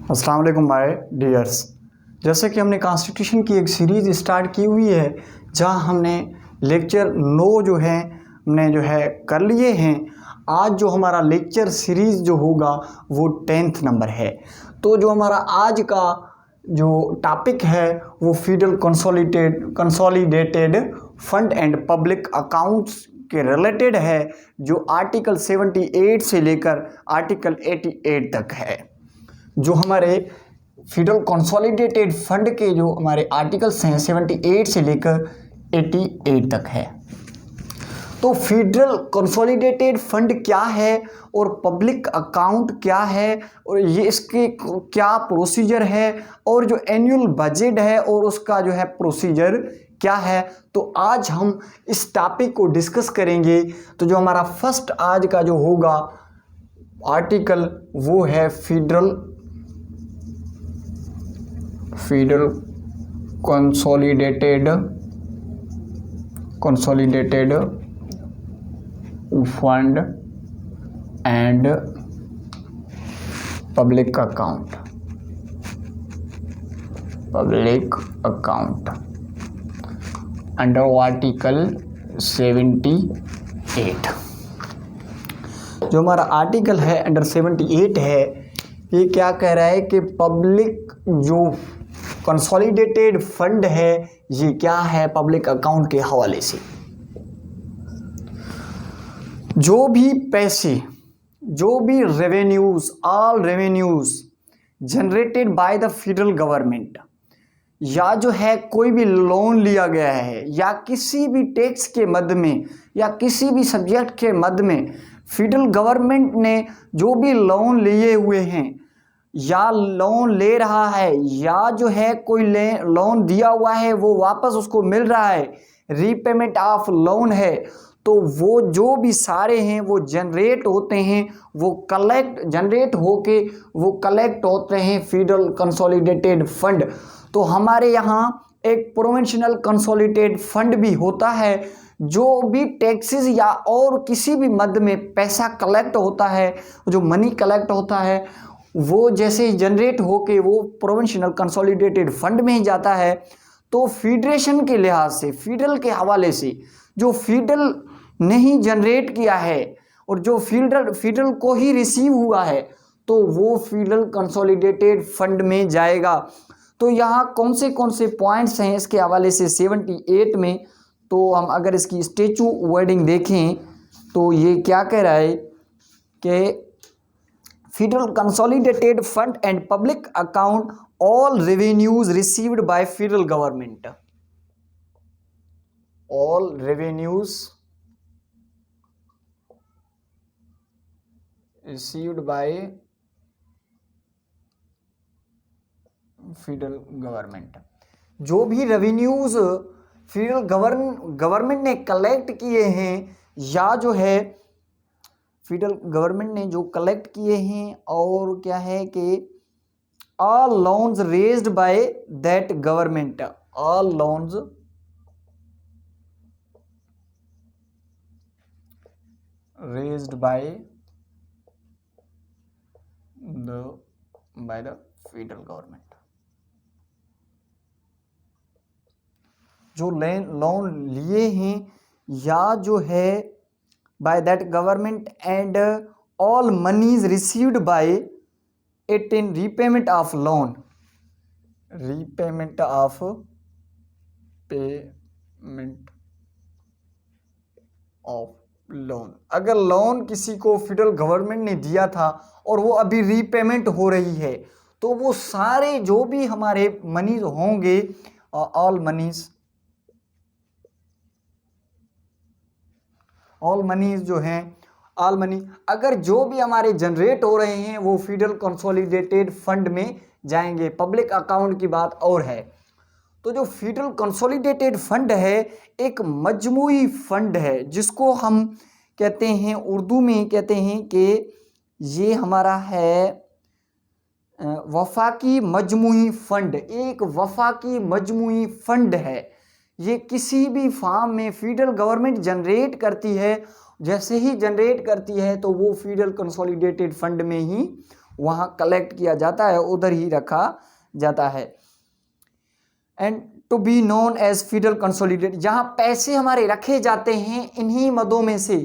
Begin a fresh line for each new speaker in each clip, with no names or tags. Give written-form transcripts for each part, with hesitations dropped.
अस्सलाम वालेकुम my dears. जैसे कि हमने कॉन्स्टिट्यूशन की एक सीरीज़ स्टार्ट की हुई है जहां हमने लेक्चर 9 जो है हमने कर लिए हैं। आज जो हमारा लेक्चर सीरीज़ जो होगा वो 10th नंबर है। तो जो हमारा आज का जो टॉपिक है वो federal consolidated fund and public accounts के रिलेटेड है, जो आर्टिकल 78 से लेकर आर्टिकल 88 तक है। जो हमारे फेडरल कंसोलिडेटेड फंड के जो हमारे आर्टिकल्स हैं 78 से लेकर 88 तक है। तो फेडरल कंसोलिडेटेड फंड क्या है और पब्लिक अकाउंट क्या है और ये इसके क्या प्रोसीजर है और जो एनुअल बजट है और उसका जो है प्रोसीजर क्या है, तो आज हम इस टॉपिक को डिस्कस करेंगे। तो जो हमारा फर्स्ट आज का जो होगा आर्टिकल वो है federal consolidated fund and public account under article 78। जो हमारा आर्टिकल है अंडर 78 है, ये क्या कह रहा है कि पब्लिक जो कंसोलिडेटेड फंड है ये क्या है पब्लिक अकाउंट के हवाले से। जो भी पैसे, जो भी revenues, all revenues generated by the federal government, या जो है कोई भी लोन लिया गया है या किसी भी टैक्स के मद में या किसी भी सब्जेक्ट के मद में फेडरल गवर्नमेंट ने जो भी लोन लिए हुए हैं या लोन ले रहा है या जो है कोई लोन दिया हुआ है वो वापस उसको मिल रहा है, रीपेमेंट ऑफ लोन है, तो वो जो भी सारे हैं वो जनरेट होते हैं, वो कलेक्ट होते हैं फेडरल कंसोलिडेटेड फंड। तो हमारे यहाँ एक प्रोविंशियल कंसोलिडेटेड फंड भी होता है। जो भी टैक्सेस या और किसी भी मद में पैसा कलेक्ट होता है, जो मनी कलेक्ट होता है, वो जैसे जनरेट होके वो प्रोविंशियल कंसोलिडेटेड फंड में ही जाता है। तो फेडरेशन के लिहाज से, फेडरल के हवाले से, जो फेडरल ने ही जनरेट किया है और जो फेडरल को ही रिसीव हुआ है, तो वो फेडरल कंसोलिडेटेड फंड में जाएगा। तो यहाँ कौन से पॉइंट्स हैं इसके हवाले से 78 में, तो हम अगर इसकी स्टेचू वर्डिंग देखें तो ये क्या कह रहा है कि federal consolidated fund and public account all revenues received by federal government, all revenues received by federal government, जो भी रेवेन्यूज फेडरल गवर्नमेंट ने कलेक्ट किए हैं या जो है फेडरल गवर्नमेंट ने जो कलेक्ट किए हैं, और क्या है कि all loans raised by that government, all loans raised by the federal government, जो लोन लिए हैं या जो है by that government and all moneys received by it in repayment of loan, repayment of payment of loan. अगर loan किसी को federal government ने दिया था और वो अभी रीपेमेंट हो रही है, तो वो सारे जो भी हमारे मनीज होंगे, ऑल मनीज जो हैं, ऑल मनी अगर जो भी हमारे जनरेट हो रहे हैं वो फेडरल कंसोलिडेटेड फंड में जाएंगे। पब्लिक अकाउंट की बात और है। तो जो फेडरल कंसोलिडेटेड फंड है एक मजमूई फंड है, जिसको हम कहते हैं, उर्दू में कहते हैं कि ये हमारा है वफाकी मजमूई फंड, एक वफाकी मजमूई फंड है। ये किसी भी फॉर्म में फेडरल गवर्नमेंट जनरेट करती है, जैसे ही जनरेट करती है तो वो फेडरल कंसोलिडेटेड फंड में ही वहाँ कलेक्ट किया जाता है, उधर ही रखा जाता है। And to be known as federal consolidated, जहाँ पैसे हमारे रखे जाते हैं इन्हीं मदों में से,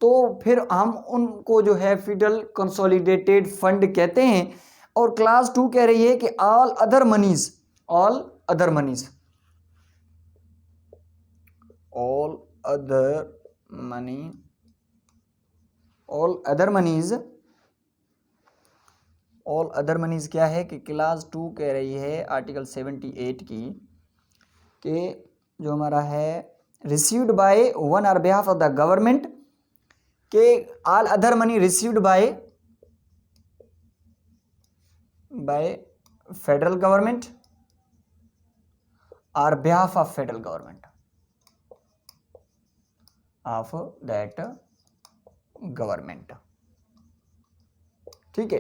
तो फिर हम उनको जो है फेडरल कंसोलिडेटेड फंड कहते हैं। और क्लास 2 कह रही है कि all other moneys, all other moneys, all other money, all other moneys, all other moneys क्या है कि क्लास 2 कह रही है आर्टिकल 78 की कि जो हमारा है received by one on behalf of the government, के all other money received by federal government और behalf of federal government of that government. ठीक है,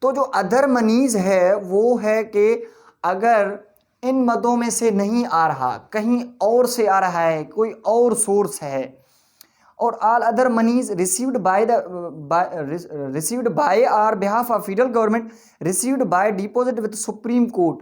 तो जो अदर मनीज है वो है कि अगर इन मदों में से नहीं आ रहा, कहीं और से आ रहा है, कोई और सोर्स है, और all other moneys received by received by or behalf of federal government, received by deposit with supreme court,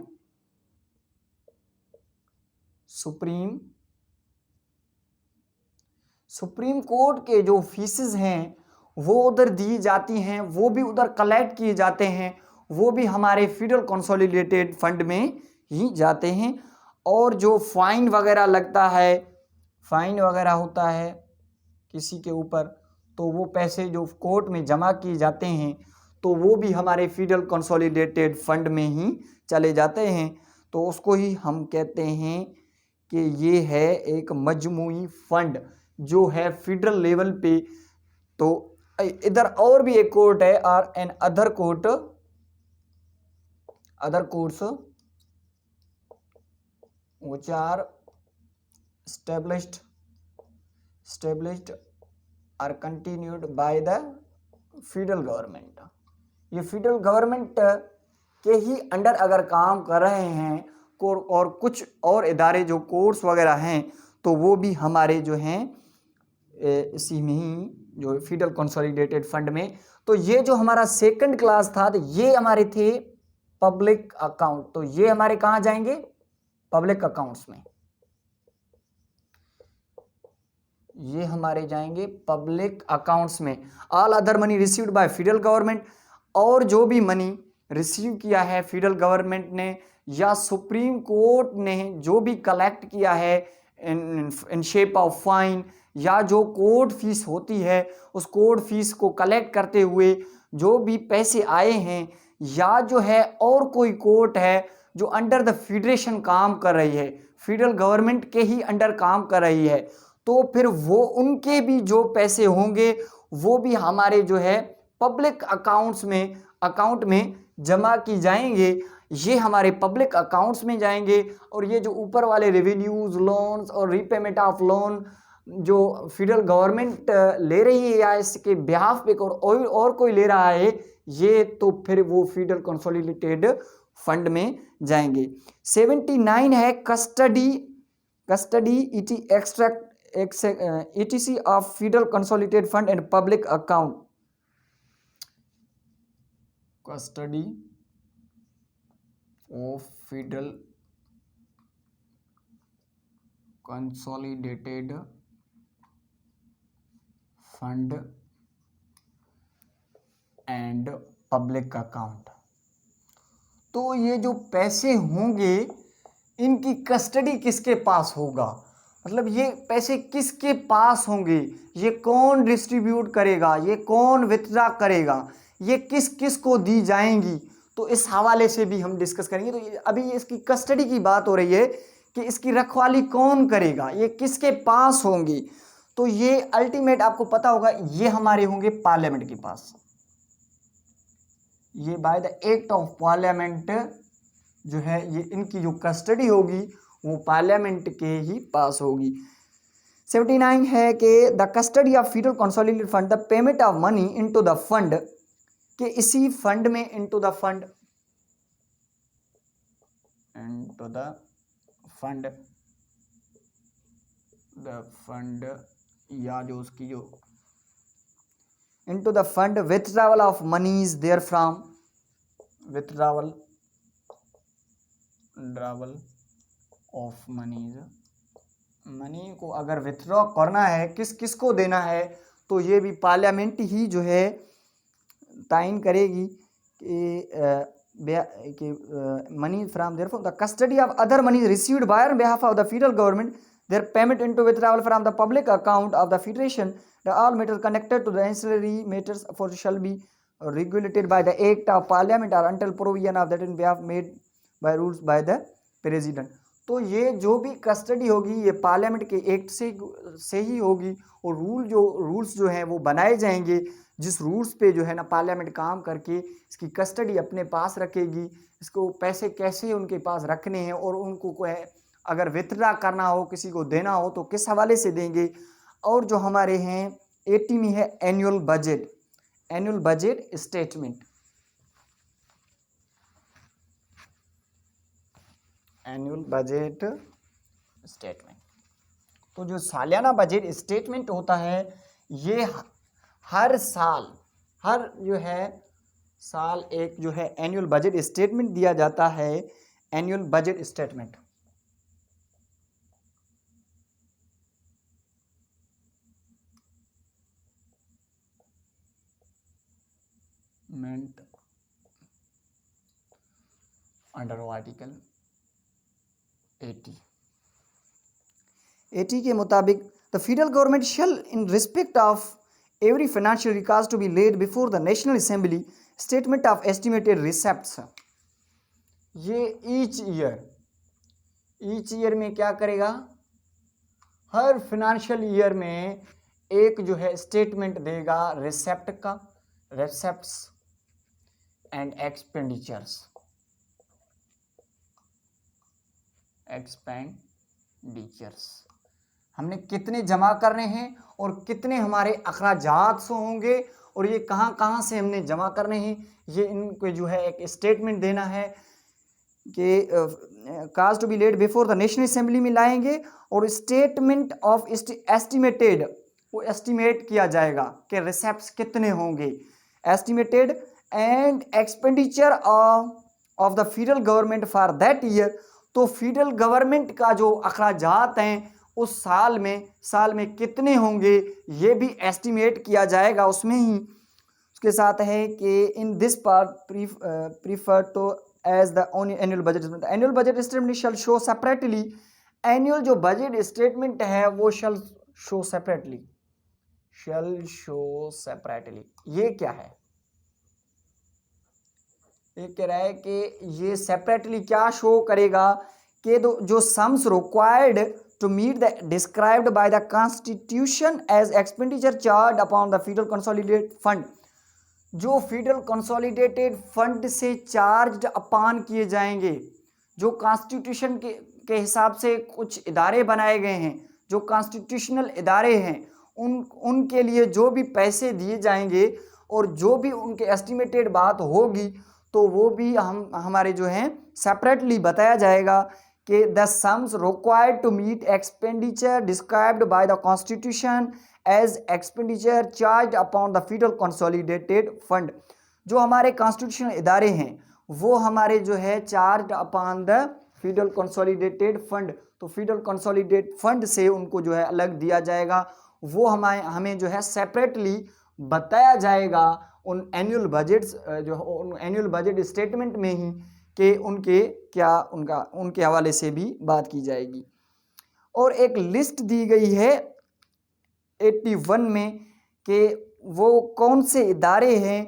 supreme court के जो फीसेस हैं वो उधर दी जाती हैं, वो भी उधर कलेक्ट किए जाते हैं, वो भी हमारे फेडरल कंसोलिडेटेड फंड में ही जाते हैं। और जो फाइन वगैरह लगता है, फाइन वगैरह होता है किसी के ऊपर, तो वो पैसे जो कोर्ट में जमा किए जाते हैं तो वो भी हमारे फेडरल कंसोलिडेटेड फंड में ही चले जाते हैं। तो उसको ही हम कहते हैं कि ये है एक मजमूई फंड जो है फेडरल लेवल पे। तो इधर और भी एक कोर्ट है, और another court, other courts which are established or continued by the federal government. ये फेडरल गवर्नमेंट के ही अंडर अगर काम कर रहे हैं और कुछ और इदारे जो कोर्ट्स वगैरह हैं तो वो भी हमारे जो हैं इसी में ही, जो फेडरल कंसोलिडेटेड फंड में। तो ये जो हमारा सेकंड क्लास था तो ये हमारे थे पब्लिक अकाउंट, तो ये हमारे कहाँ जाएंगे, पब्लिक अकाउंट्स में, ये हमारे जाएंगे पब्लिक अकाउंट्स में। All other money received by federal government, और जो भी मनी रिसीव किया है फेडरल गवर्नमेंट ने या सुप्रीम कोर्ट ने जो भी कलेक्ट किया है इन शेप ऑफ फाइन, या जो कोर्ट फीस होती है उस कोर्ट फीस को कलेक्ट करते हुए जो भी पैसे आए हैं, या जो है और कोई कोर्ट है जो अंडर द फेडरेशन काम कर रही है, फेडरल गवर्नमेंट के ही अंडर काम कर रही है, तो फिर वो उनके भी जो पैसे होंगे वो भी हमारे जो है पब्लिक अकाउंट्स में, अकाउंट में जमा की जाएंगे। ये हमारे पब्लिक अकाउंट्स में जाएंगे। और ये जो ऊपर वाले रेवेन्यूज, लोन्स और रीपेमेंट ऑफ लोन जो फेडरल गवर्नमेंट ले रही है या इसके बिहाफ पे और कोई ले रहा है, ये तो फिर वो फेडरल कंसोलिडेटेड फंड में जाएंगे। 79 है custody ETC of federal consolidated fund and public account. Custody of federal consolidated fund and public account. तो ये जो पैसे होंगे इनकी कस्टडी किसके पास होगा, मतलब ये पैसे किसके पास होंगे, ये कौन डिस्ट्रीब्यूट करेगा, ये कौन विथड्रा करेगा, ये किस किस को दी जाएंगी, तो इस हवाले से भी हम डिस्कस करेंगे। तो अभी इसकी कस्टडी की बात हो रही है कि इसकी रखवाली कौन करेगा, ये किसके पास होंगी। तो ये अल्टीमेट आपको पता होगा ये हमारे होंगे पार्लियामेंट के पास, ये by the act of parliament जो है ये इनकी जो कस्टडी होगी वो पार्लियामेंट के ही पास होगी। 79 है कि the custody of federal consolidated fund, the payment of money into the fund, कि इसी फंड में इनटू द फंड या जो उसकी जो into the fund withdrawal of moneys therefrom, withdrawal ड्रावल ऑफ मनीज, मनी को अगर विथड्रॉ करना है किस किस को देना है, तो ये भी पार्लियामेंट ही जो है तयन करेगी कि money from therefore the custody of other money received by on behalf of the federal government, their payment into withdrawal from the public account of the federation, the all matters connected to the ancillary matters for shall be regulated by the act of parliament or until provision of that in behalf made by rules by the president। तो ये जो भी custody होगी ये parliament के act से ही होगी, और रूल्स जो हैं वो बनाए जाएंगे, जिस रूल्स पे जो है ना पार्लियामेंट काम करके इसकी कस्टडी अपने पास रखेगी, इसको पैसे कैसे उनके पास रखने हैं और उनको अगर विथड्रा करना हो किसी को देना हो तो किस हवाले से देंगे। और जो हमारे हैं 80 में है annual budget, annual budget statement, annual budget statement. तो जो सालियाना बजट स्टेटमेंट होता है ये हर साल एक जो है एनुअल बजट स्टेटमेंट दिया जाता है, annual budget statement. Under article 80 के मुताबिक the federal government shall in respect of every financial record to be laid before the national assembly statement of estimated receipts. ये ईच ईयर में क्या करेगा, हर financial year में एक जो है स्टेटमेंट देगा रिसेप्ट का, रिसेप्ट्स एंड एक्सपेंडिचर्स, हमने कितने जमा करने हैं और कितने हमारे अखराजात से होंगे और ये कहाँ कहाँ से हमने जमा करने हैं, ये इनको जो है एक स्टेटमेंट देना है कि cause to be laid before the national assembly में लाएंगे, और स्टेटमेंट ऑफ एस्टिमेटेड, वो एस्टिमेट किया जाएगा कि रिसेप्ट्स कितने होंगे, estimated and expenditure of the federal government for that year. तो फेडरल गवर्नमेंट का जो अखराजात हैं उस साल में कितने होंगे ये भी एस्टिमेट किया जाएगा उसमें ही। उसके साथ है कि in this part prefer to as the annual budget statement, annual budget statement shall show separately, annual जो बजट स्टेटमेंट है वो शैल शो सेपरेटली। ये क्या है, ये कह रहा है कि ये सेपरेटली क्या शो करेगा कि जो sums required to meet the described by the constitution as expenditure charge upon the federal consolidated fund, जो फेडरल कंसोलिडेटेड फंड से चार्ज अपॉन किए जाएंगे, जो कॉन्स्टिट्यूशन के हिसाब से कुछ इदारे बनाए गए हैं, जो कॉन्स्टिट्यूशनल इदारे हैं, उनके लिए जो भी पैसे दिए जाएंगे और जो भी उनके एस्टिमेटेड बात होगी तो वो भी हमारे जो हैं सेपरेटली बताया जाएगा कि the sums required to meet expenditure described by the constitution as expenditure charge upon the federal consolidated fund. जो हमारे कॉन्स्टिट्यूशनल इदारे हैं वो हमारे जो है charge upon the federal consolidated fund, तो फेडरल कंसोलिडेटेड फंड से उनको जो है अलग दिया जाएगा, वो हमें जो है सेपरेटली बताया जाएगा उन एनुअल बजट्स उन एनुअल बजट स्टेटमेंट में ही कि उनके हवाले से भी बात की जाएगी। और एक लिस्ट दी गई है 81 में कि वो कौन से इदारे हैं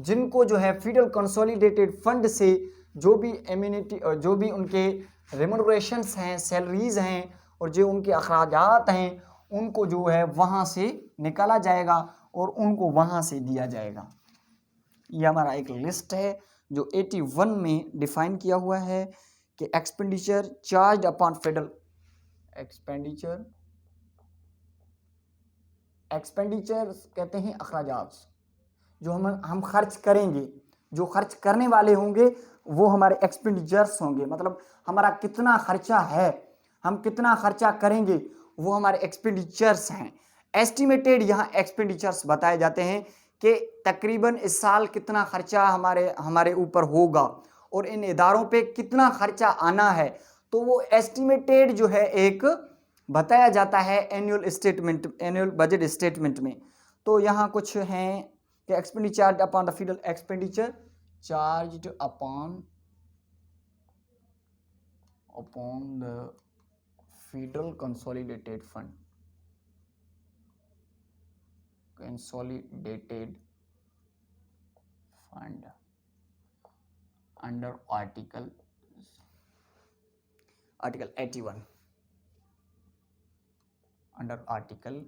जिनको जो है फेडरल कंसोलिडेटेड फंड से जो भी एम्यूनिटी जो भी उनके रेम्यूनरेशंस हैं, सैलरीज हैं और जो उनके अखराजात हैं उनको जो है वहाँ से निकाला जाएगा और उनको वहाँ से दिया जाएगा। ये हमारा एक लिस्ट है जो 81 में डिफाइन किया हुआ है कि expenditure charge upon federal expenditure कहते हैं अखराजात, जो हम खर्च करेंगे, जो खर्च करने वाले होंगे वो हमारे एक्सपेंडिचर्स होंगे, मतलब हमारा कितना खर्चा है, हम कितना खर्चा करेंगे वो हमारे एक्सपेंडिचर्स हैं। एस्टिमेटेड यहाँ एक्सपेंडिचर्स बताए जाते हैं कि तकरीबन इस साल कितना खर्चा हमारे ऊपर होगा और इन इदारों पे कितना खर्चा आना है, तो वो एस्टिमेटेड जो है एक बताया जाता है एनुअल बजट स्टेटमेंट में। तो यहाँ कुछ हैं कि expenditure upon the federal expenditure charged upon the federal consolidated fund under article 81 under article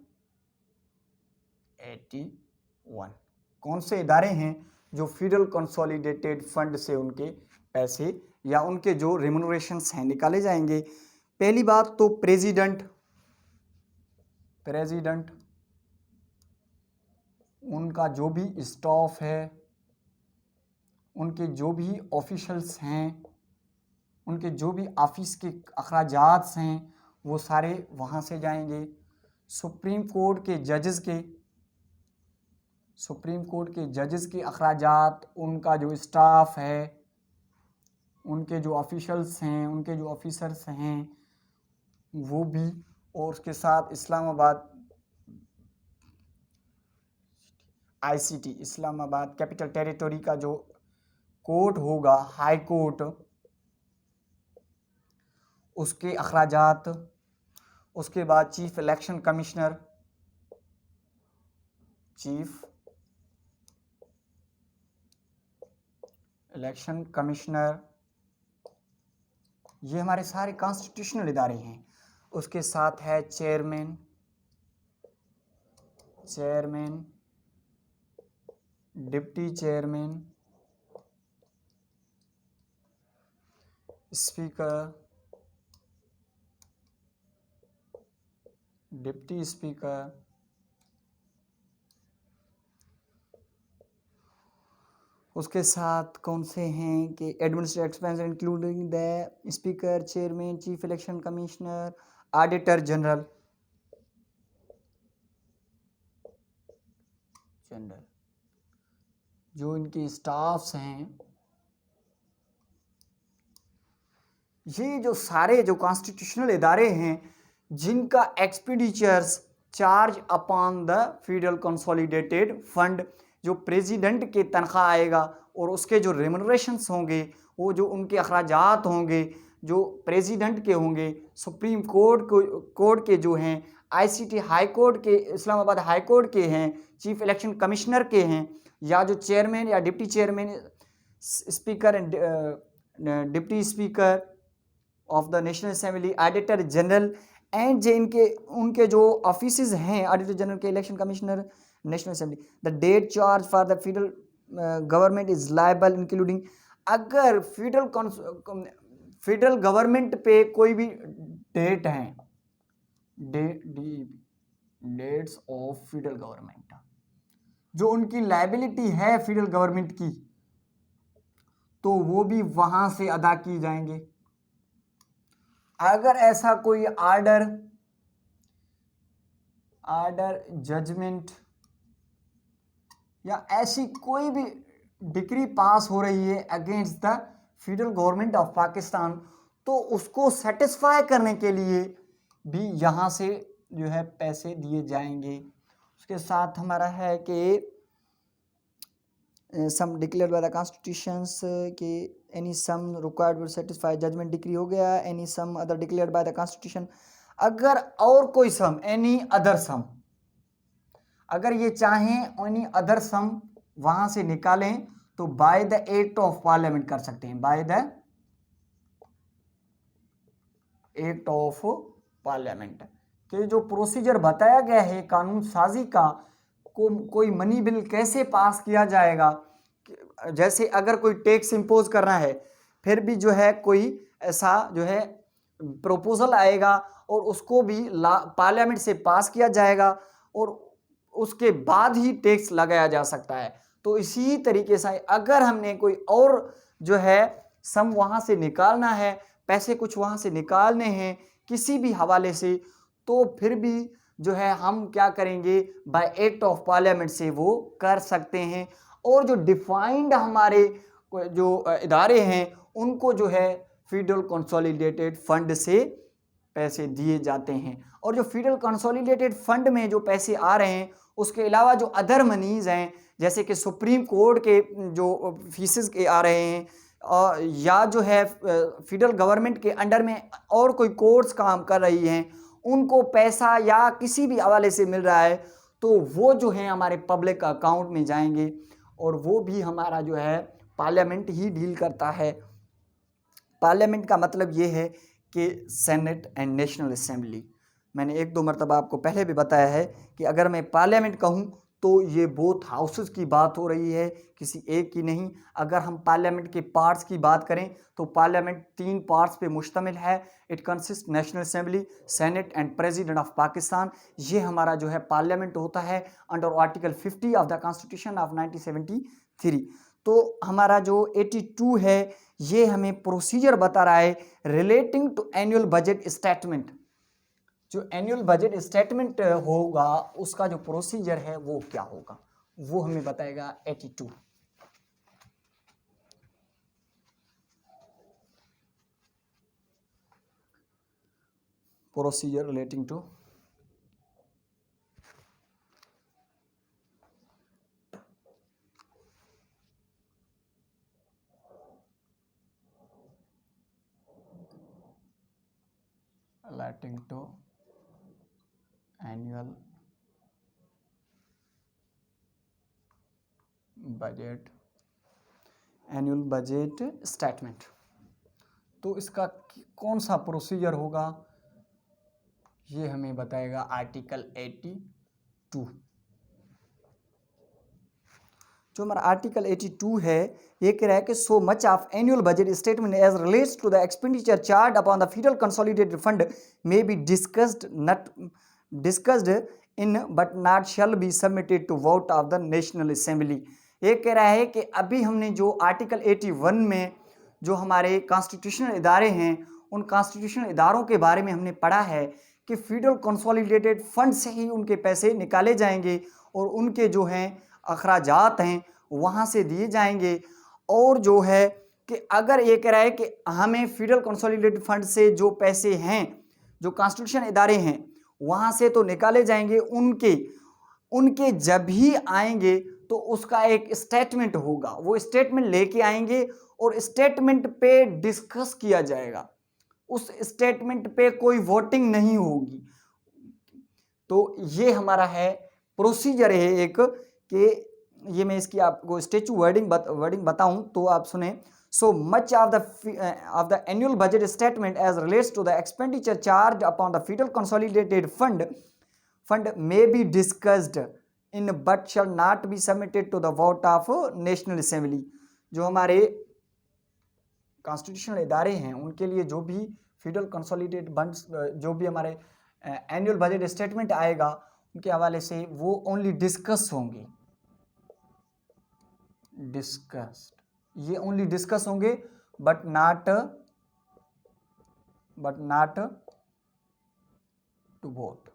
81। कौन से इदारे हैं जो फेडरल कंसोलिडेटेड फंड से उनके पैसे या उनके जो रेम्यूनरेशंस हैं निकाले जाएंगे? पहली बात तो प्रेसिडेंट, उनका जो भी स्टाफ है, उनके जो भी ऑफिशियल्स हैं, उनके जो भी ऑफिस के अखराजात हैं वो सारे वहाँ से जाएंगे। सुप्रीम कोर्ट के जजेस के अखराजात, उनका जो स्टाफ है, उनके जो ऑफिशियल्स हैं, उनके जो ऑफिसर्स हैं वो भी, और उसके साथ Islamabad ICT Islamabad capital territory का जो कोर्ट होगा, हाई कोर्ट, उसके अखराजात। उसके बाद चीफ इलेक्शन कमिश्नर, ये हमारे सारे कॉन्स्टिट्यूशनल इदारे हैं। उसके साथ है chairman, deputy chairman, speaker, deputy speaker, उसके साथ कौन से हैं कि administrative expense including the speaker, chairman, chief election commissioner, auditor general, जो इनके स्टाफ्स हैं। ये जो सारे जो कॉन्स्टिट्यूशनल इदारे हैं जिनका expenditures charge upon the federal consolidated fund, जो प्रेसिडेंट के तनख्वाह आएगा और उसके जो रेम्यूनरेशंस होंगे, वो जो उनके अखराजात होंगे जो प्रेसिडेंट के होंगे, सुप्रीम कोर्ट के जो हैं, ICT हाई कोर्ट के, इस्लामाबाद हाई कोर्ट के हैं, चीफ इलेक्शन कमिश्नर के हैं, या जो चेयरमैन या deputy chairman, speaker and deputy speaker of the national assembly, auditor general and जे उनके जो ऑफिसेज हैं, ऑडिटर जनरल के, election commissioner, national assembly. The debt charge for the federal government is liable including, अगर federal government पे कोई भी date हैं, डेट्स ऑफ फेडरल गवर्नमेंट, जो उनकी लायबिलिटी है फेडरल गवर्नमेंट की, तो वो भी वहां से अदा की जाएंगे। अगर ऐसा कोई ऑर्डर, जजमेंट या ऐसी कोई भी डिक्री पास हो रही है against the federal government of Pakistan, तो उसको सेटिस्फाई करने के लिए भी यहाँ से जो है पैसे दिए जाएंगे। उसके साथ हमारा है कि sum declared by the constitutions कि any sum required will satisfy judgment, decree हो गया, any sum other declared by the constitution. अगर और कोई सम, एनी अदर सम, अगर ये चाहें एनी अदर सम वहां से निकालें तो by the act of parliament कर सकते हैं, by the act of parliament के जो प्रोसीजर बताया गया है कानून साजी का, कोई मनी बिल कैसे पास किया जाएगा, जैसे अगर कोई टैक्स इंपोज करना है, फिर भी जो है कोई ऐसा जो है प्रपोजल आएगा और उसको भी पार्लियामेंट से पास किया जाएगा और उसके बाद ही टैक्स लगाया जा सकता है। तो इसी तरीके से अगर हमने कोई और जो है सम वहाँ से निकालना है, पैसे कुछ वहाँ से निकालने हैं किसी भी हवाले से, तो फिर भी जो है हम क्या करेंगे, बाय एक्ट ऑफ पार्लियामेंट से वो कर सकते हैं। और जो डिफाइंड हमारे जो इदारे हैं उनको जो है फेडरल कंसोलिडेटेड फंड से पैसे दिए जाते हैं। और जो फेडरल कंसोलिडेटेड फंड में जो पैसे आ रहे हैं उसके अलावा जो अदर मनीज हैं, जैसे कि सुप्रीम कोर्ट के जो फीसेस के आ रहे हैं, या जो है फेडरल गवर्नमेंट के अंडर में और कोई कोर्ट्स काम कर रही हैं, उनको पैसा या किसी भी हवाले से मिल रहा है, तो वो जो है हमारे पब्लिक अकाउंट में जाएंगे और वो भी हमारा जो है पार्लियामेंट ही डील करता है। पार्लियामेंट का मतलब ये है कि सेनेट एंड नेशनल असेंबली। मैंने एक दो मरतबा आपको पहले भी बताया है कि अगर मैं पार्लियामेंट कहूँ तो ये बोथ हाउसेस की बात हो रही है, किसी एक की नहीं। अगर हम पार्लियामेंट के पार्ट्स की बात करें तो पार्लियामेंट 3 पार्ट्स पे मुश्तमिल है। It consist national assembly, senate and president of Pakistan. ये हमारा जो है पार्लियामेंट होता है under article 50 of the constitution of 1973। तो हमारा जो 82 है ये हमें प्रोसीजर बता रहा है relating to annual budget statement. जो एनुअल बजट स्टेटमेंट होगा उसका जो प्रोसीजर है वो क्या होगा, वो हमें बताएगा 82। Procedure relating to annual budget statement. तो इसका कौन सा प्रोसीजर होगा ये हमें बताएगा आर्टिकल 82। जो हमारा आर्टिकल 82 है ये कह रहा है कि so much of annual budget statement as relates to the expenditure charge upon the federal consolidated fund may be discussed in but not shall be submitted to vote of the national assembly. ये कह रहा है कि अभी हमने जो article 81 में जो हमारे कॉन्स्टिट्यूशनल इदारे हैं उन कॉन्स्टिट्यूशनल इदारों के बारे में हमने पढ़ा है कि फेडरल कंसोलिडेटेड फंड से ही उनके पैसे निकाले जाएंगे और उनके जो हैं अखराजात हैं वहाँ से दिए जाएंगे। और जो है कि अगर ये कह रहा है कि हमें फेडरल कंसोलिडेटेड फंड से जो पैसे हैं जो कॉन्स्टिट्यूशन इदारे हैं वहाँ से तो निकाले जाएंगे, उनके जब ही आएंगे तो उसका एक स्टेटमेंट होगा, वो स्टेटमेंट लेके आएंगे और स्टेटमेंट पे डिस्कस किया जाएगा। उस स्टेटमेंट पे कोई वोटिंग नहीं होगी। तो ये हमारा है प्रोसीजर है एक कि ये मैं इसकी आपको स्टेचू वर्डिंग बताऊं तो आप सुने। So much of the annual budget statement as relates to the expenditure charge upon the federal consolidated fund may be discussed in but shall not be submitted to the vote of national assembly. जो हमारे constitutional इदारे हैं उनके लिए जो भी federal consolidated funds जो भी हमारे एनुअल बजट स्टेटमेंट आएगा उनके हवाले से वो ओनली डिस्कस होंगे, ये ओनली डिस्कस होंगे बट नॉट टू वोट।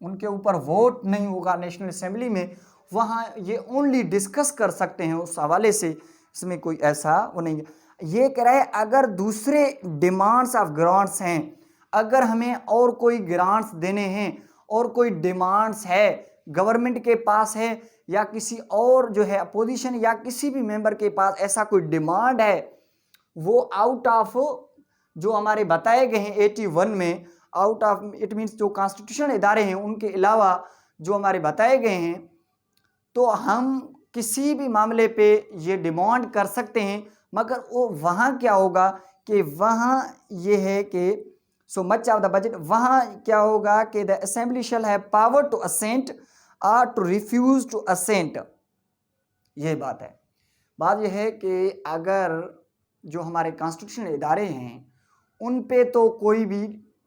उनके ऊपर वोट नहीं होगा नेशनल असेंबली में, वहाँ ये ओनली डिस्कस कर सकते हैं। उस हवाले से इसमें कोई ऐसा वो नहीं है। ये कह रहा है अगर दूसरे डिमांड्स ऑफ ग्रांट्स हैं, अगर हमें और कोई ग्रांट्स देने हैं और कोई डिमांड्स है गवर्नमेंट के पास है या किसी और जो है अपोजिशन या किसी भी मेंबर के पास ऐसा कोई डिमांड है, वो आउट ऑफ जो हमारे बताए गए हैं 81 में, आउट ऑफ इट मीन्स जो कॉन्स्टिट्यूशन इदारे हैं उनके अलावा जो हमारे बताए गए हैं, तो हम किसी भी मामले पे ये डिमांड कर सकते हैं। मगर वो वहाँ क्या होगा कि वहाँ ये है कि so much of the budget, वहाँ क्या होगा कि the assembly shall have power to assent or to refuse to assent. ये बात है। बात यह है कि अगर जो हमारे कॉन्स्टिट्यूशनल इदारे हैं उन पे तो कोई भी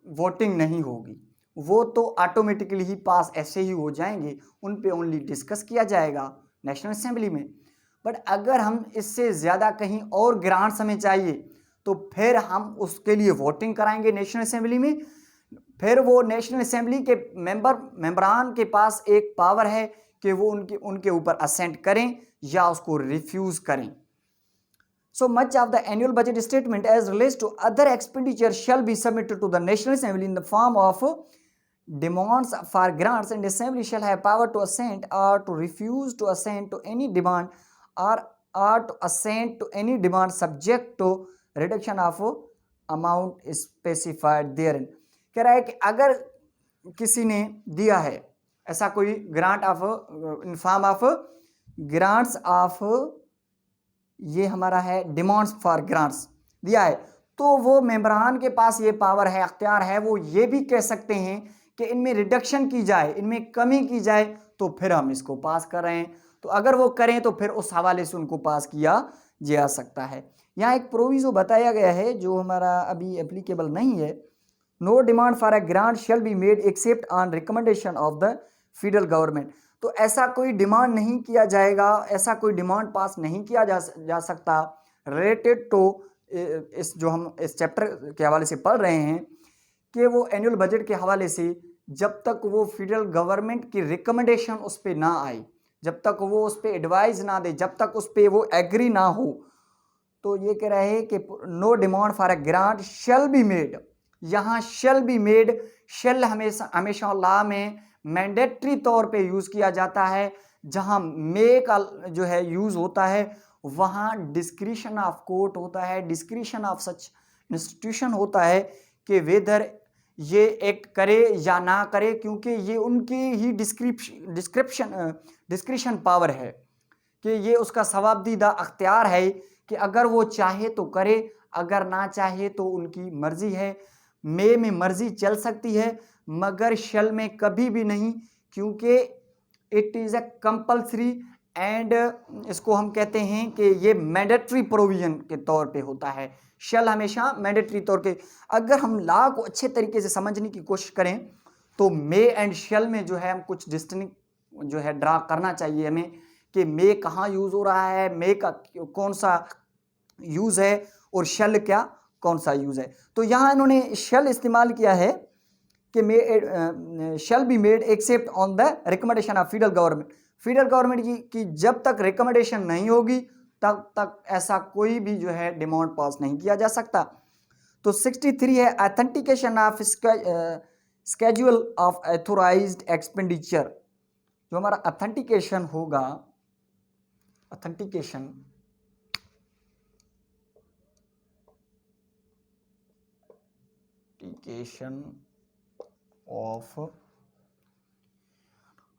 वोटिंग नहीं होगी, वो तो ऑटोमेटिकली ही पास ऐसे ही हो जाएंगे, उन पे ओनली डिस्कस किया जाएगा नेशनल असेंबली में। बट अगर हम इससे ज़्यादा कहीं और ग्रांट्स हमें चाहिए तो फिर हम उसके लिए वोटिंग कराएंगे नेशनल असेंबली में, फिर वो नेशनल असेंबली के मेंबरान के पास एक पावर है कि वो उनके ऊपर असेंट करें या उसको रिफ्यूज करें. So much of the annual budget statement as relates to other expenditure shall be submitted to the National Assembly in the form of demands for grants, and Assembly shall have power to assent or to refuse to assent to any demand or to assent to any demand subject to reduction of amount specified therein. कह रहा है कि अगर किसी ने दिया है ऐसा कोई grant of in form of grants of, ये हमारा है डिमांड्स फॉर ग्रांट्स दिया है, तो वो मेंबरान के पास ये पावर है, अख्तियार है, वो ये भी कह सकते हैं कि इनमें रिडक्शन की जाए, इनमें कमी की जाए, तो फिर हम इसको पास कर रहे हैं. तो अगर वो करें तो फिर उस हवाले से उनको पास किया जा सकता है. यहाँ एक प्रोविजो बताया गया है जो हमारा अभी एप्लीकेबल नहीं है. No demand for a grant shall be made except on recommendation of the federal government. तो ऐसा कोई डिमांड नहीं किया जाएगा, ऐसा कोई डिमांड पास नहीं किया जा सकता रिलेटेड टू इस जो हम इस चैप्टर के हवाले से पढ़ रहे हैं कि वो एनुअल बजट के हवाले से जब तक वो फेडरल गवर्नमेंट की रिकमेंडेशन उस पर ना आए, जब तक वो उस पर एडवाइस ना दे, जब तक उस पर वो एग्री ना हो, तो ये कह रहे हैं कि no demand for a grant shall be made. यहाँ शेल बी मेड, शेल हमेशा लॉ में मैंडेटरी तौर पे यूज़ किया जाता है. जहाँ मे का जो है यूज़ होता है वहाँ डिस्क्रिशन ऑफ कोर्ट होता है, डिस्क्रिशन ऑफ सच इंस्टीट्यूशन होता है कि वेदर ये एक्ट करे या ना करे, क्योंकि ये उनकी ही डिस्क्रिप्शन पावर है कि ये उसका सवाबदीदा अख्तियार है कि अगर वो चाहे तो करे, अगर ना चाहे तो उनकी मर्जी है. मे में मर्जी चल सकती है मगर शल में कभी भी नहीं, क्योंकि it is a compulsory and इसको हम कहते हैं कि ये मैंडेटरी प्रोविजन के तौर पे होता है. शल हमेशा मैंडेटरी तौर के, अगर हम लॉ को अच्छे तरीके से समझने की कोशिश करें तो मे एंड शल में जो है हम कुछ डिस्टिंक्ट जो है ड्रा करना चाहिए हमें कि मे कहाँ यूज़ हो रहा है, मे का कौन सा यूज़ है और शल क्या कौन सा यूज़ है. तो यहाँ इन्होंने शल इस्तेमाल किया है कि shall be made except on the recommendation of federal government. Federal government की जब तक रिकमेंडेशन नहीं होगी तब तक ऐसा कोई भी जो है डिमांड पास नहीं किया जा सकता. तो 63 है authentication of schedule of authorised expenditure. जो हमारा ऑथेंटिकेशन होगा, authentication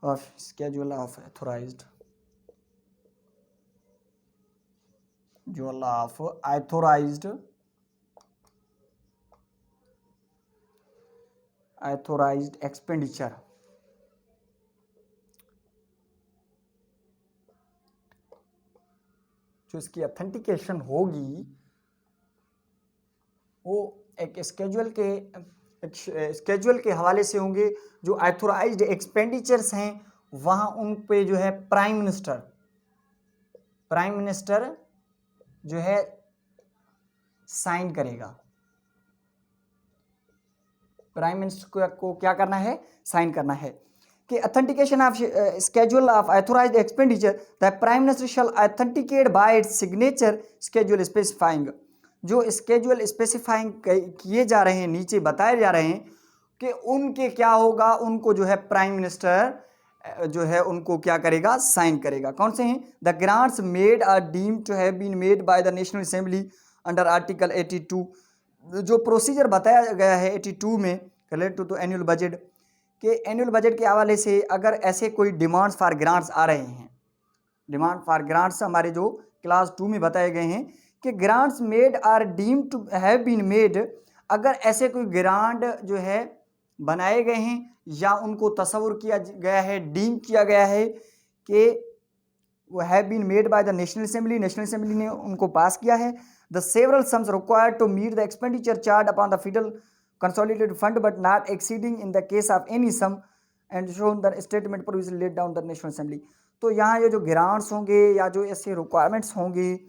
of schedule of authorized expenditure. जो इसकी ऑथेंटिकेशन होगी वो एक स्केड्यूल के हवाले से होंगे. जो ऑथोराइज्ड एक्सपेंडिचर्स हैं वहाँ उन पे जो है प्राइम मिनिस्टर जो है साइन करेगा. प्राइम मिनिस्टर को क्या करना है, साइन करना है कि authentication of schedule of authorised expenditure the prime minister shall authenticate by its signature schedule specifying. जो स्केड्यूल स्पेसिफाइंग किए जा रहे हैं, नीचे बताए जा रहे हैं कि उनके क्या होगा, उनको जो है प्राइम मिनिस्टर जो है उनको क्या करेगा, साइन करेगा. कौन से हैं? The grants made are deemed to have been made by the national assembly under article 82. जो प्रोसीजर बताया गया है 82 में रिलेटेड टू एनुअल बजट के एनुअल बजट के हवाले से, अगर ऐसे कोई डिमांड्स फॉर ग्रांट्स आ रहे हैं, डिमांड फॉर ग्रांट्स हमारे जो क्लास 2 में बताए गए हैं कि grants made are deemed to have been made, अगर ऐसे कोई ग्रांट जो है बनाए गए हैं या उनको तस्वुर किया गया है, डीम किया गया है कि वो have been made by the national assembly ने उनको पास किया है. The several sums required to meet the expenditure charge upon the federal consolidated fund but not exceeding in the case of any sum and shown the statement provision let down the national assembly. तो यहाँ ये जो grants होंगे या जो ऐसे requirements होंगे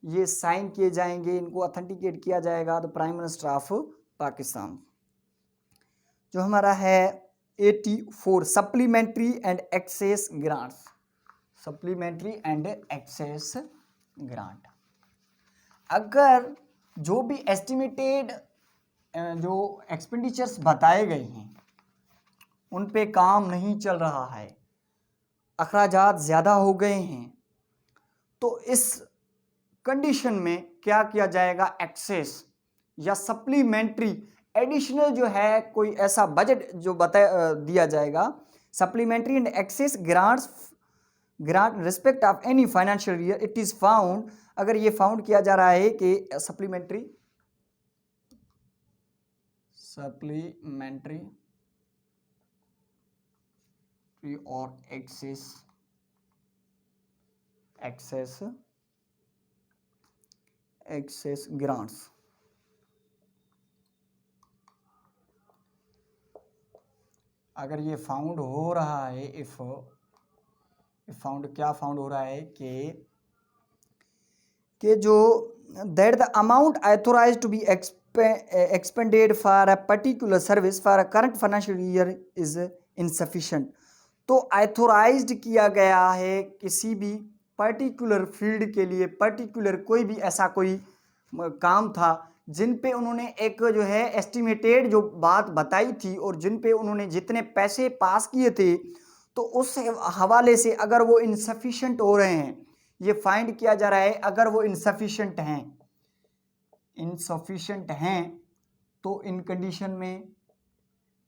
ये साइन किए जाएंगे, इनको ऑथेंटिकेट किया जाएगा the prime minister of Pakistan. जो हमारा है 84 supplementary and excess grants, supplementary and excess grant. अगर जो भी एस्टिमेटेड जो एक्सपेंडिचर्स बताए गए हैं उन पे काम नहीं चल रहा है, अखराजात ज़्यादा हो गए हैं, तो इस कंडीशन में क्या किया जाएगा, एक्सेस या सप्लीमेंट्री एडिशनल जो है कोई ऐसा बजट जो दिया जाएगा, supplementary and excess grants grant respect of any financial year it is found. अगर ये फाउंड किया जा रहा है कि सप्लीमेंट्री और एक्सेस ग्रांट्स, अगर ये फाउंड हो रहा है, इफ फाउंड क्या फाउंड हो रहा है कि जो that the amount authorised to be expended for a particular service for a current financial year is insufficient। तो ऑथोराइज्ड किया गया है किसी भी पर्टिकुलर फील्ड के लिए, पर्टिकुलर कोई भी ऐसा कोई काम था जिन पे उन्होंने एक जो है एस्टिमेटेड जो बात बताई थी और जिन पे उन्होंने जितने पैसे पास किए थे, तो उस हवाले से अगर वो इनसफिशिएंट हो रहे हैं, ये फाइंड किया जा रहा है अगर वो इनसफिशिएंट हैं तो इन कंडीशन में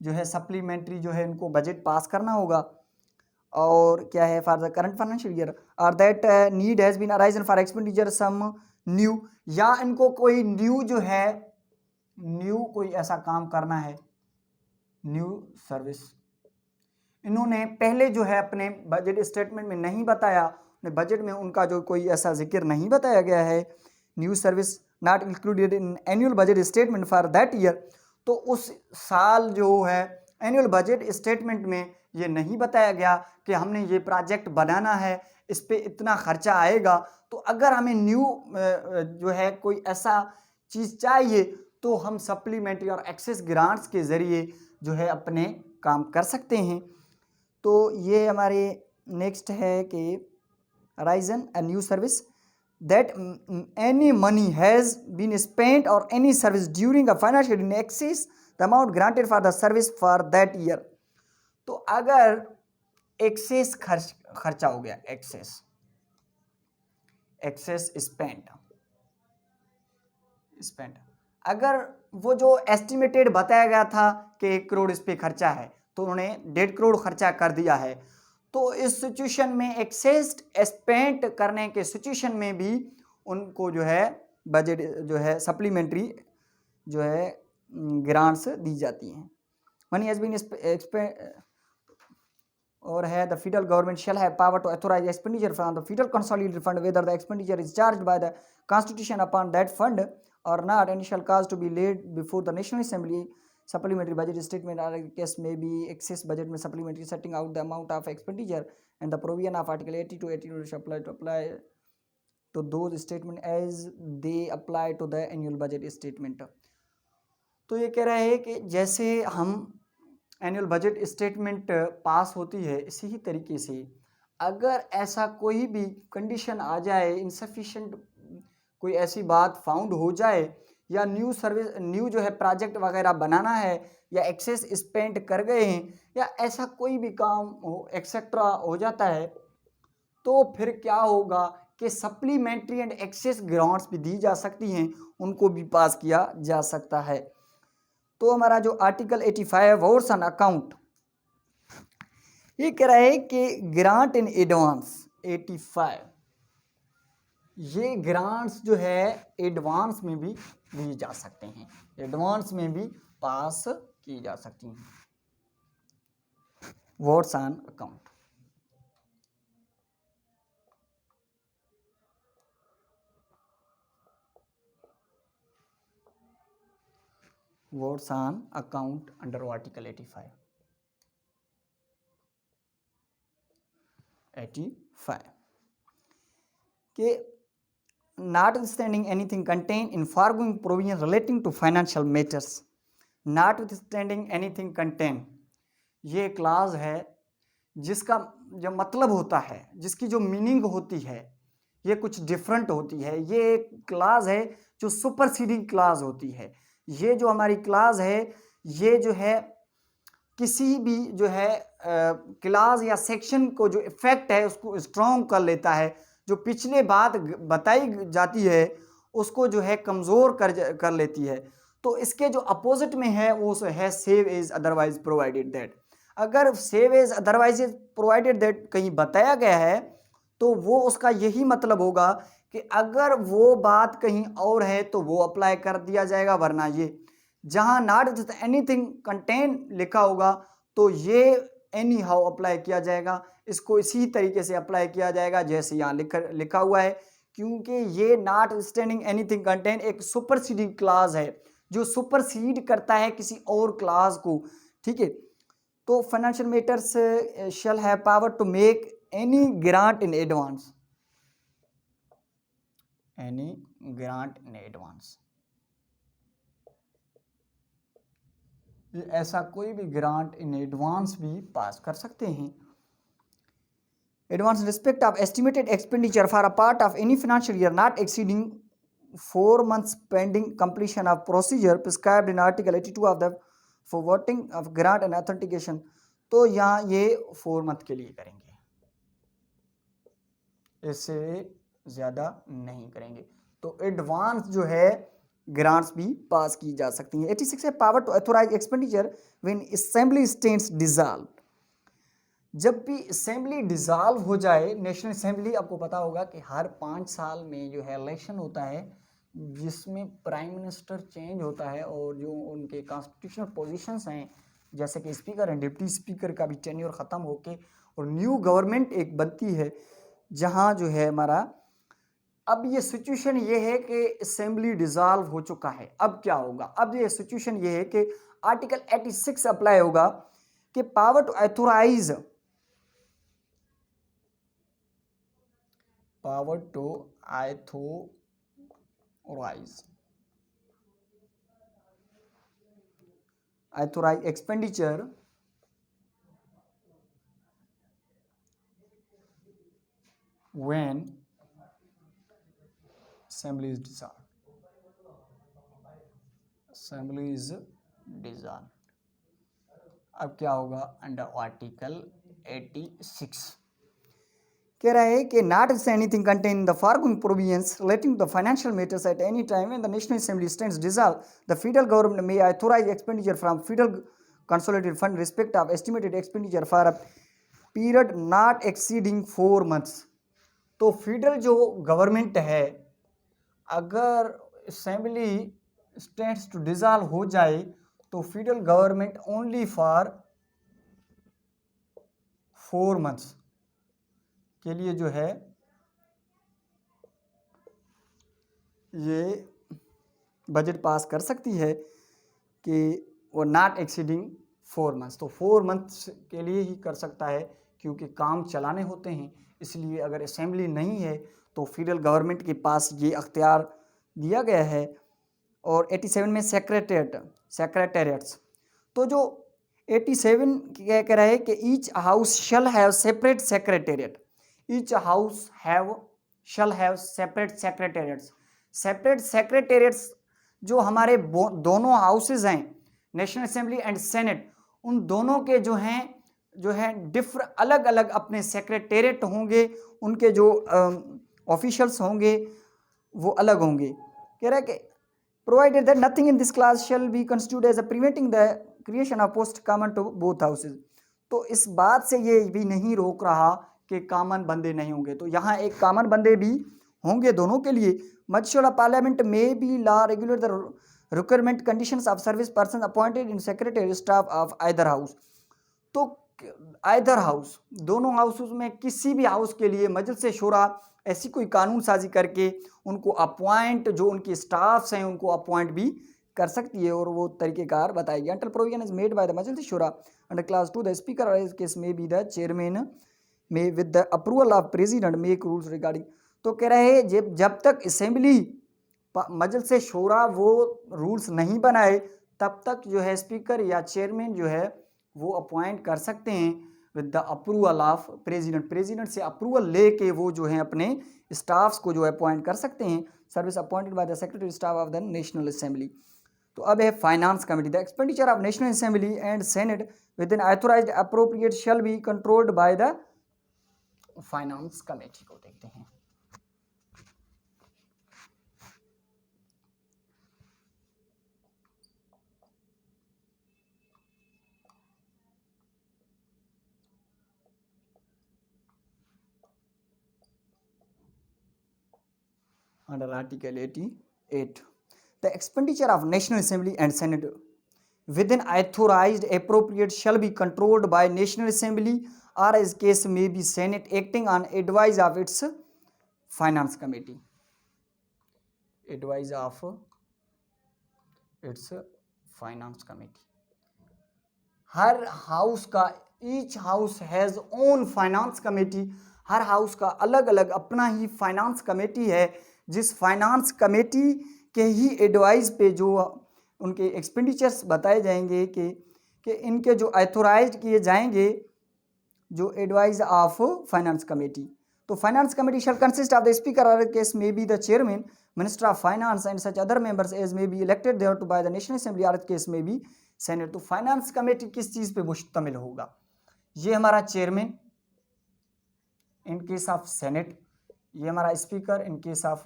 जो है सप्लीमेंट्री जो है इनको बजट पास करना होगा। और क्या है, for the current financial year or that need has been arisen for expenditure some new, या इनको कोई न्यू जो है न्यू कोई ऐसा काम करना है, न्यू सर्विस इन्होंने पहले जो है अपने बजट स्टेटमेंट में नहीं बताया, अपने बजट में उनका जो कोई ऐसा जिक्र नहीं बताया गया है, new service not included in annual budget statement for that year. तो उस साल जो है एनुअल बजट स्टेटमेंट में ये नहीं बताया गया कि हमने ये प्रोजेक्ट बनाना है, इस पे इतना खर्चा आएगा। तो अगर हमें न्यू जो है कोई ऐसा चीज़ चाहिए तो हम सप्लीमेंट्री और एक्सेस ग्रांट्स के ज़रिए जो है अपने काम कर सकते हैं। तो ये हमारे नेक्स्ट है कि arisen a new service that any money has been spent or any service during a financial year in excess the amount granted for the service for that year। तो अगर एक्सेस खर्चा हो गया, एक्सेस स्पेंट, अगर वो जो estimated बताया गया था कि 1 करोड़ इस पे खर्चा है तो उन्होंने 1.5 करोड़ खर्चा कर दिया है, तो इस सिचुएशन में एक्सेस स्पेंट करने के सिचुएशन में भी उनको जो है बजट जो है सप्लीमेंट्री जो है ग्रांट्स दी जाती हैं। मनी हैज़ बीन और है the federal government shall have power to authorise expenditure from the federal consolidated fund whether the expenditure is charged by the constitution upon that fund or not, and shall cause to be laid before the national assembly. Supplementary budget statement or case may be excess budget में supplementary setting out the amount of expenditure and the provision of article 80 to 82 apply to those statement as they apply to the annual budget statement। तो ये कह रहे हैं कि जैसे हम annual budget statement pass होती है, इसी ही तरीके से अगर ऐसा कोई भी कंडीशन आ जाए, इनसफिशिएंट कोई ऐसी बात फाउंड हो जाए, या न्यू सर्विस न्यू जो है प्रोजेक्ट वगैरह बनाना है, या एक्सेस स्पेंड कर गए हैं, या ऐसा कोई भी काम हो एक्सेट्रा हो जाता है, तो फिर क्या होगा कि सप्लीमेंट्री एंड एक्सेस ग्रांट्स भी दी जा सकती हैं, उनको भी पास किया जा सकता है। तो हमारा जो आर्टिकल 85 वोट्स ऑन अकाउंट, ये कह रहा है कि ग्रांट इन एडवांस 85, ये ग्रांट्स जो है एडवांस में भी दी जा सकते हैं, एडवांस में भी पास की जा सकती हैं। Votes on account, votes on account under article 85 के notwithstanding anything contained in foregoing provision relating to financial matters, not with standing anything contain, ये क्लास है जिसका जो मतलब होता है, जिसकी जो मीनिंग होती है ये कुछ डिफरेंट होती है। ये एक क्लास है जो सुपरसीडिंग क्लास होती है। ये जो हमारी क्लास है ये जो है किसी भी जो है क्लास या सेक्शन को जो इफेक्ट है उसको स्ट्रॉन्ग कर लेता है। जो पिछले बात बताई जाती है उसको जो है कमज़ोर कर लेती है। तो इसके जो अपोजिट में है वो है save as otherwise provided that. अगर save as otherwise provided that कहीं बताया गया है तो वो उसका यही मतलब होगा कि अगर वो बात कहीं और है तो वो अप्लाई कर दिया जाएगा, वरना ये जहां नॉट एनीथिंग कंटेन लिखा होगा तो ये एनी हाउ अप्लाई किया जाएगा। इसको इसी तरीके से अप्लाई किया जाएगा जैसे यहाँ लिखा हुआ है, क्योंकि ये नॉट स्टैंडिंग एनीथिंग कंटेन एक सुपरसीडिंग क्लास है जो सुपरसीड करता है किसी और क्लास को। ठीक है, तो financial matters shall have power to make any grant in advance, any grant in advance, ऐसा कोई भी ग्रांट इन एडवांस भी पास कर सकते हैं। Advance respect of estimated expenditure for a part of any financial year not exceeding 4 months pending completion of procedure prescribed in Article 82 of the forwarding of grant and authentication। तो यहाँ ये 4 month के लिए करेंगे, इससे ज़्यादा नहीं करेंगे। तो एडवांस जो है ग्रांट्स भी पास की जा सकती हैं। 86 है power to authorise expenditure when assembly stands dissolve. जब भी असेंबली डिसॉल्व हो जाए, नेशनल असेंबली आपको पता होगा कि हर 5 साल में जो है इलेक्शन होता है जिसमें प्राइम मिनिस्टर चेंज होता है और जो उनके कॉन्स्टिट्यूशनल पोजीशंस हैं जैसे कि स्पीकर एंड डिप्टी स्पीकर का भी टेन्योर ख़त्म होके और न्यू गवर्नमेंट एक बनती है जहां जो है हमारा अब ये सिचुएशन ये है कि असेंबली डिसॉल्व हो चुका है। अब क्या होगा, अब ये सिचुएशन ये है कि आर्टिकल 86 अप्लाई होगा कि power to authorise, power to authorise expenditure when assembly is dissolved, assembly is dissolved। अब क्या होगा, अंडर आर्टिकल 86 कह रहा है कि not anything contain in the foregoing provisions relating to the financial matters at any time when the national assembly stands dissolve the federal government may authorise expenditure from federal consolidated fund respect of estimated expenditure for a period not exceeding 4 months। तो federal जो government है अगर assembly stands to dissolve हो जाए तो federal government only for 4 months के लिए जो है ये बजट पास कर सकती है कि वो नॉट एक्सीडिंग 4 months। तो 4 months के लिए ही कर सकता है क्योंकि काम चलाने होते हैं, इसलिए अगर असेंबली नहीं है तो फेडरल गवर्नमेंट के पास ये अख्तियार दिया गया है। और 87 में सेक्रेटेरिएट्स, तो जो 87 क्या कह रहा है कि each house shall have separate secretariat, each house shall have separate secretariats. Separate secretariats जो हमारे दोनों हाउसेज हैं नेशनल असेंबली एंड सेनेट, उन दोनों के जो है अलग अलग अपने सेक्रेटेरिएट होंगे, उनके जो ऑफिशियल्स होंगे वो अलग होंगे। कह रहा है कि provided that nothing in this clause shall be constitute as a preventing the creation of post common to both houses. तो इस बात से ये भी नहीं रोक रहा कि कॉमन बंदे नहीं होंगे, तो यहाँ एक कॉमन बंदे भी होंगे दोनों के लिए। Magistrate of parliament may be law regulate the requirement conditions of service person appointed in secretary staff of either house. तो आइदर हाउस, दोनों हाउसेस में किसी भी हाउस के लिए मजलिस शूरा ऐसी कोई कानून साजी करके उनको अपॉइंट, जो उनके स्टाफ्स हैं उनको अपॉइंट भी कर सकती है और वो तरीक़ेकार बताएगी। Until provision is made by the Majlis Shura under class 2 the speaker और इस केस में बी द चेयरमैन में with the approval of president make rules regarding. तो कह रहे हैं जब तक असेंबली मजलिस शूरा वो रूल्स नहीं बनाए तब तक जो है स्पीकर या चेयरमैन जो है वो अपॉइंट कर सकते हैं with the approval of president. President से अप्रूवल लेके वो जो है अपने स्टाफ्स को जो है अपॉइंट कर सकते हैं। Service appointed by the secretary staff of the national assembly. तो अब है finance committee. The expenditure of national assembly and senate within authorised appropriate shall be controlled by the finance committee को देखते हैं। Under Article 88, the expenditure of National Assembly and Senate within authorized appropriate shall be controlled by National Assembly or as case may be Senate acting on advice of its Finance Committee. Advice of its Finance Committee. हर house का each house has own finance committee. हर house का अलग अलग अपना ही finance committee है, जिस finance committee के ही एडवाइस पे जो उनके एक्सपेंडिचर्स बताए जाएंगे कि इनके जो ऑथोराइज किए जाएंगे जो एडवाइस ऑफ फाइनेंस कमेटी। तो finance committee shall consist of the speaker or case may be the chairman, minister of finance and such other members as may be elected thereto by the national assembly or case may be senate. तो finance committee किस चीज़ पे मुश्तमिल होगा? ये हमारा chairman in case of senate, ये हमारा स्पीकर इन केस ऑफ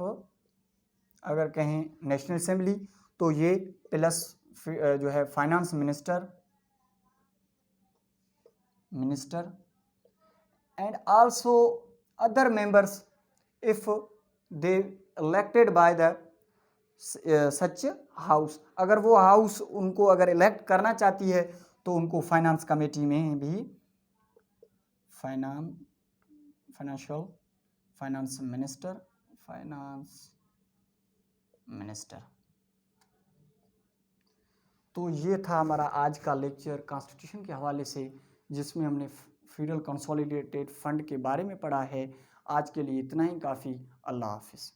अगर कहें नेशनल असेंबली, तो ये प्लस जो है finance minister and also other members if they elected by the such house. अगर वो हाउस उनको अगर इलेक्ट करना चाहती है तो उनको फाइनेंस कमेटी में भी फाइनेंस मिनिस्टर। तो ये था हमारा आज का लेक्चर कॉन्स्टिट्यूशन के हवाले से, जिसमें हमने फेडरल कंसोलिडेटेड फंड के बारे में पढ़ा है। आज के लिए इतना ही काफ़ी। अल्लाह हाफिज़।